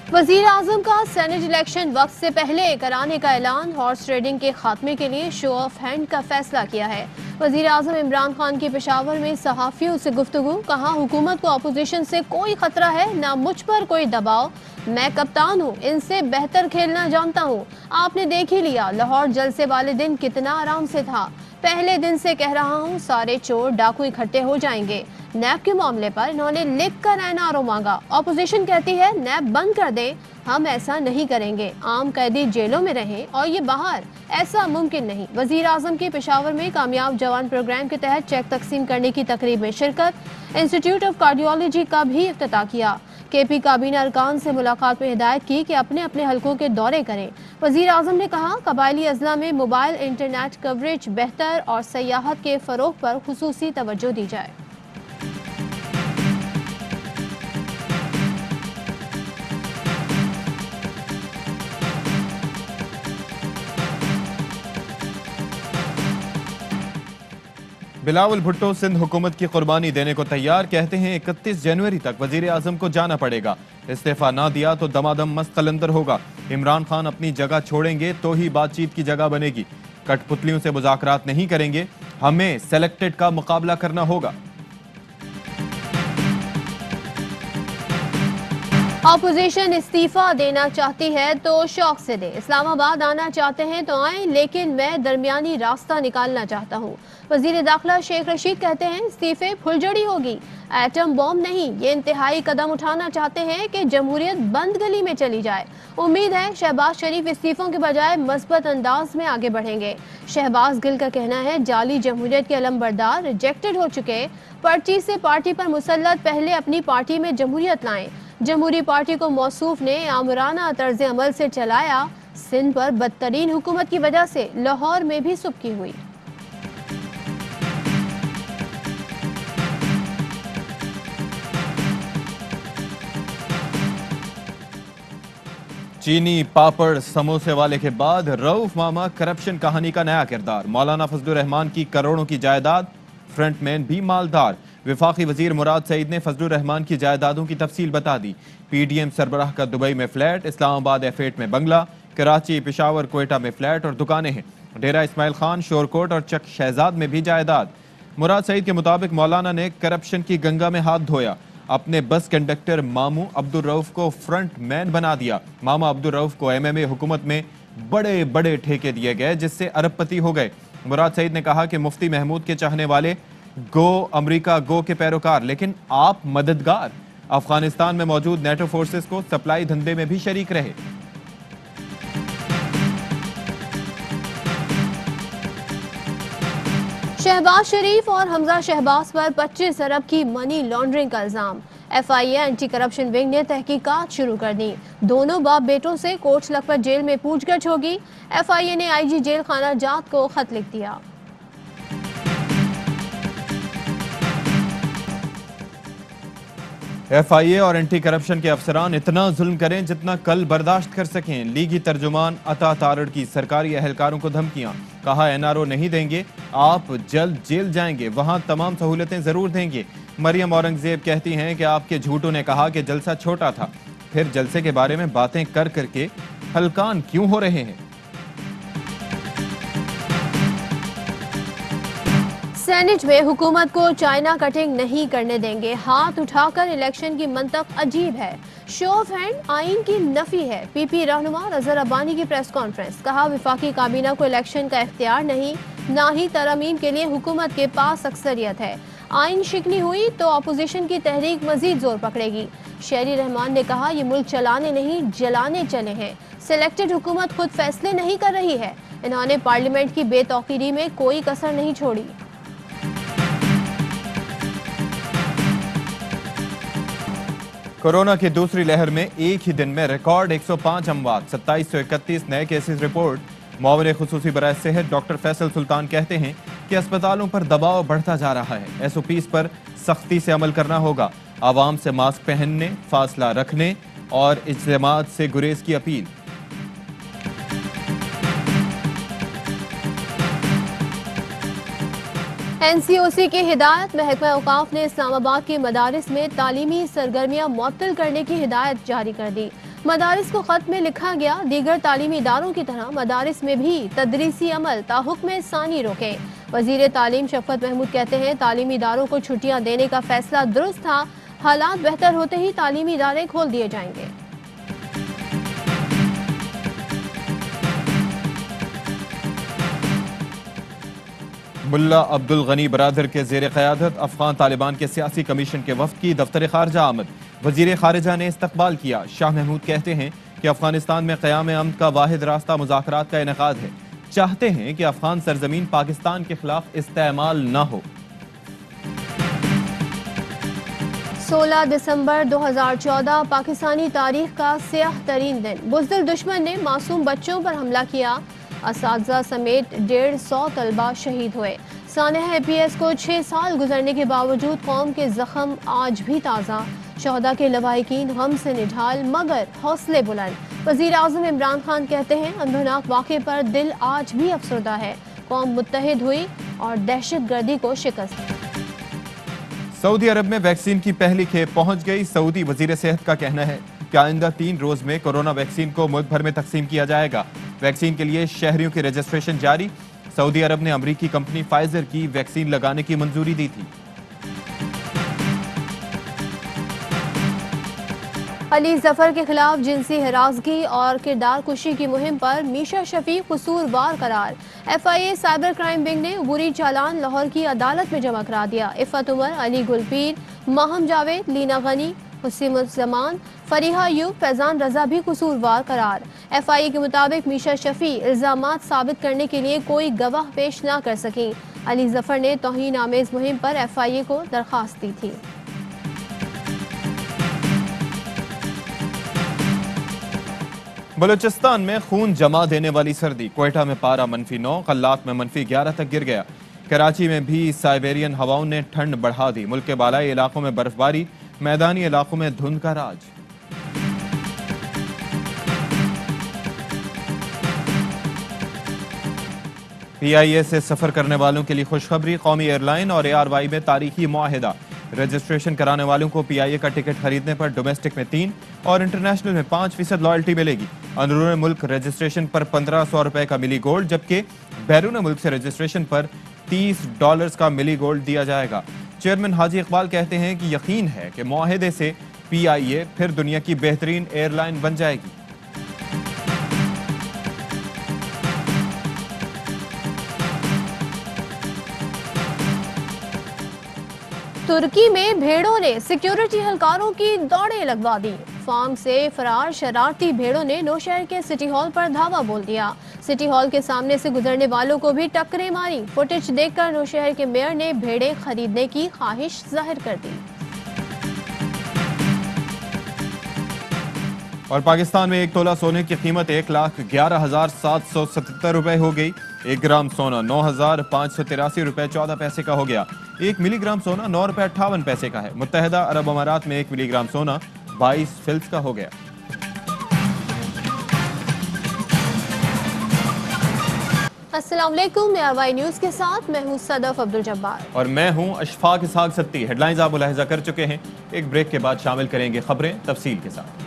वजीर आजम का senate election वक्त से पहले कराने का ऐलान। हॉर्स ट्रेडिंग के खात्मे के लिए शो ऑफ हैंड का फैसला किया है। वजीर आजम इमरान खान की पेशावर में सहाफियों से गुफ्तगू। कहा, हुकूमत को अपोजिशन से कोई खतरा है, ना मुझ पर कोई दबाव। मैं कप्तान हूँ, इनसे बेहतर खेलना जानता हूँ। आपने देख ही लिया लाहौर जलसे वाले दिन कितना आराम से था। पहले दिन से कह रहा हूँ सारे चोर डाकू इकट्ठे हो जाएंगे। नैब के मामले पर इन्होंने लिख कर एनआरओ मांगा। ऑपोजिशन कहती है नैब बंद कर दे, हम ऐसा नहीं करेंगे। आम कैदी जेलों में रहें और ये बाहर, ऐसा मुमकिन नहीं। वजीर आजम की पेशावर में कामयाब जवान प्रोग्राम के तहत चेक तकसीम करने की तकरीब में शिरकत। इंस्टीट्यूट ऑफ कार्डियोलॉजी का भी इफ्तिताह किया। केपी काबीना अरकान से मुलाकात में हिदायत की कि अपने अपने हलकों के दौरे करें। वजीर आजम ने कहा, कबायली अजला में मोबाइल इंटरनेट कवरेज बेहतर और सयाहत के फरोग पर खुसूसी तवज्जो दी जाए। बिलावल भुट्टो सिंध हुकूमत की कुर्बानी देने को तैयार। कहते हैं 31 जनवरी तक वजीर आजम को जाना पड़ेगा। इस्तीफा ना दिया तो दमादम मस्त कलंदर होगा। इमरान खान अपनी जगह छोड़ेंगे तो ही बातचीत की जगह बनेगी। कठपुतलियों से मुज़ाकरात नहीं करेंगे, हमें सेलेक्टेड का मुकाबला करना होगा। ऑपोजिशन इस्तीफा देना चाहती है तो शौक से दे। इस्लामाबाद आना चाहते हैं तो आए, लेकिन मैं दरमियानी रास्ता निकालना चाहता हूँ। वजीर दाखिला शेख रशीद कहते हैं इस्तीफे फुलझड़ी होगी, एटम बॉम्ब नहीं। ये इंतहाई कदम उठाना चाहते हैं कि जमहूरियत बंद गली में चली जाए। उम्मीद है शहबाज शरीफ इस्तीफों के बजाय मस्बत अंदाज में आगे बढ़ेंगे। शहबाज गिल का कहना है जाली जमहूरियत के अलमबरदार रिजेक्टेड हो चुके। पर्ची से पार्टी पर मुसल्लत, पहले अपनी पार्टी में जमहूरियत लाएं। जमहूरी पार्टी को मौसूफ ने आमराना तर्ज अमल से चलाया। सिंध पर बदतरीन हुकूमत की वजह से लाहौर में भी सुबकी हुई। चीनी पापड़ समोसे वाले के बाद रऊफ मामा करप्शन कहानी का नया किरदार। मौलाना फजलुर रहमान की करोड़ों की जायदाद, फ्रंटमैन भी मालदार। विफाकी वजीर मुराद सईद ने फजलुर रहमान की जायदादों की तफसील बता दी। पीडीएम सरबराह का दुबई में फ्लैट, इस्लामाबाद F8 में बंगला, कराची, पेशावर, कोयटा में फ्लैट और दुकानें हैं। डेरा इस्माइल खान, शोरकोट और चक शहजाद में भी जायदाद। मुराद सईद के मुताबिक मौलाना ने करप्शन की गंगा में हाथ धोया। अपने बस कंडक्टर मामू अब्दुल रऊफ को फ्रंट मैन बना दिया। मामा अब्दुल रऊफ को MMA हुकूमत में बड़े बड़े ठेके दिए गए, जिससे अरबपति हो गए। मुराद सईद ने कहा कि मुफ्ती महमूद के चाहने वाले गो अमेरिका गो के पैरोकार, लेकिन आप मददगार। अफगानिस्तान में मौजूद नेटो फोर्सेस को सप्लाई धंधे में भी शरीक रहे। शहबाज शरीफ और हमजा शहबाज पर 25 अरब की मनी लॉन्ड्रिंग का इल्जाम। FIA एंटी करप्शन विंग ने तहकीकात शुरू कर दी। दोनों बाप बेटों से कोट लखपत जेल में पूछगछ होगी। FIA ने IG जेल खाना जात को खत लिख दिया। FIA और एंटी करप्शन के अफसरान इतना जुल्म करें जितना कल बर्दाश्त कर सकें। लीगी तर्जुमान अता तारड़ की सरकारी एहलकारों को धमकियां। कहा NRO नहीं देंगे, आप जल्द जेल जाएंगे, वहां तमाम सहूलतें जरूर देंगे। मरियम औरंगजेब कहती हैं कि आपके झूठों ने कहा कि जलसा छोटा था, फिर जलसे के बारे में बातें कर करके हलकान क्यों हो रहे हैं। सेनेट में हुकूमत को चाइना कटिंग नहीं करने देंगे। हाथ उठाकर इलेक्शन की मंतक अजीब है। शो ऑफ हैंड आइन की नफी है। PP रहनुमा अजहर अब्बानी की प्रेस कॉन्फ्रेंस। कहा, विफाकी काबीना को इलेक्शन का इख्तियार नहीं, ना ही तरमीम के लिए हुकूमत के पास अक्सरियत है। आइन शिकनी हुई तो अपोजिशन की तहरीक मजीद जोर पकड़ेगी। शेरी रहमान ने कहा, ये मुल्क चलाने नहीं जलाने चले हैं। सिलेक्टेड हुकूमत खुद फैसले नहीं कर रही है। इन्होंने पार्लियामेंट की बेतौकीरी में कोई कसर नहीं छोड़ी। कोरोना की दूसरी लहर में एक ही दिन में रिकॉर्ड 105 अमवात, 2731 नए केसेस रिपोर्ट। मुआविन खुसूसी बराए सेहत डॉक्टर फैसल सुल्तान कहते हैं कि अस्पतालों पर दबाव बढ़ता जा रहा है। SOPs पर सख्ती से अमल करना होगा। आवाम से मास्क पहनने, फासला रखने और इज्तिमात से गुरेज की अपील। NCOC की हिदायत। महकमा औकाफ ने इस्लामाबाद के मदारिस में तालीमी सरगर्मियां मुअत्तल करने की हिदायत जारी कर दी। मदारिस को खत में लिखा गया, दीगर तालीमी इदारों की तरह मदारिस में भी तदरीसी अमल ताहुक्म सानी रोके। वजीर तालीम शफकत महमूद कहते हैं, तालीमी इदारों को छुट्टियां देने का फैसला दुरुस्त था। हालात बेहतर होते ही तालीमी इदारे खोल दिए जाएंगे। मुल्ला अब्दुल गनी बरादर के जेर क़यादत अफगान तालिबान के सियासी कमीशन के वफ्द की दफ्तर खारजा आमद। वजीर खारजा ने इस्तकबाल किया। शाह महमूद कहते हैं कि अफगानिस्तान में क़याम अमन का वाहिद रास्ता मुज़ाकरात का इनेकाद है। चाहते हैं कि अफगान सरजमीन पाकिस्तान के खिलाफ इस्तेमाल न हो। 16 दिसंबर 2014 पाकिस्तानी तारीख का स्याह तरीन दिन। बुज़दिल दुश्मन ने मासूम बच्चों पर हमला किया। असातिज़ा समेत 150 तलबा शहीद हुए। सानह APS को 6 साल गुजरने के बावजूद कौम के जख्म आज भी ताज़ा। शहदा के लवाहिकीन गम से निढाल मगर हौसले बुलंद। वज़ीर आज़म इमरान खान कहते हैं, अंधोनाक वाक़े पर दिल आज भी अफसरदा है। कौम मुत्तहिद हुई और दहशत गर्दी को शिकस्त। सऊदी अरब में वैक्सीन की पहली खेप पहुंच गई। सऊदी वजीर सेहत का कहना है कि आइंदा 3 रोज में कोरोना वैक्सीन को मुल्क भर में तकसीम किया जाएगा। वैक्सीन के लिए शहरियों की रजिस्ट्रेशन जारी। सऊदी अरब ने अमरीकी कंपनी फाइजर की वैक्सीन लगाने की मंजूरी दी थी। अली जफर के खिलाफ जिनसी हिरासगी और किरदार कुशी की मुहिम पर मीशा शफी कसूरवार करार। FIA साइबर क्राइम विंग ने अबूरी चालान लाहौर की अदालत में जमा करा दिया। इफ़त उमर, अली गुलपीर, माहम जावेद, लीना गनी, हुस्सैन, फरीहा अयूब, फैजान रजा भी कसूरवार करार। FIA के मुताबिक मीशा शफी इल्जामात साबित करने के लिए कोई गवाह पेश न कर सकी। अली जफर ने तौहीन आमेज मुहिम पर FIA को दरखास्त दी थी। बलूचिस्तान में खून जमा देने वाली सर्दी। क्वेटा में पारा -9, कल्लात में -11 तक गिर गया। कराची में भी साइबेरियन हवाओं ने ठंड बढ़ा दी। मुल्क के बालाई इलाकों में बर्फबारी, मैदानी इलाकों में धुंध का राज। PIA से सफर करने वालों के लिए खुशखबरी। कौमी एयरलाइन और ARY में तारीखी मुआहिदा। रजिस्ट्रेशन कराने वालों को PIA का टिकट खरीदने पर डोमेस्टिक में 3 और इंटरनेशनल में 5% लॉयल्टी मिलेगी। अंदरून मुल्क रजिस्ट्रेशन पर $1500 रुपए का मिली गोल्ड, जबकि बैरून मुल्क से रजिस्ट्रेशन पर $30 का मिली गोल्ड दिया जाएगा। चेयरमैन हाजी इकबाल कहते हैं कि यकीन है कि मुआहिदे से PIA फिर दुनिया की बेहतरीन एयरलाइन बन जाएगी। तुर्की में भेड़ों ने सिक्योरिटी एहलकारों की दौड़ें लगवा दी। फार्म से फरार शरारती भेड़ों ने नौशहर के सिटी हॉल पर धावा बोल दिया। सिटी हॉल के सामने से गुजरने वालों को भी टक्करें मारी। फुटेज देखकर नौशहर के मेयर ने भेड़ें खरीदने की ख्वाहिश जाहिर कर दी। और पाकिस्तान में 1 तोला सोने की कीमत 1,11,777 रुपए हो गई। 1 ग्राम सोना 9,583 रुपए 14 पैसे का हो गया। 1 मिलीग्राम सोना 9 रुपए 58 पैसे का है। मुत्तहिदा अरब अमारात में 1 मिलीग्राम सोना 22 फिल्स का हो गया। अस्सलाम वालेकुम, ARY न्यूज़ के साथ मैं हूं सदफ अब्दुल जब्बार और मैं हूं अशफाक इसहाक सत्ती। हेडलाइंस आप मुलाहिजा कर चुके हैं। एक ब्रेक के बाद शामिल करेंगे खबरें तफसील के साथ।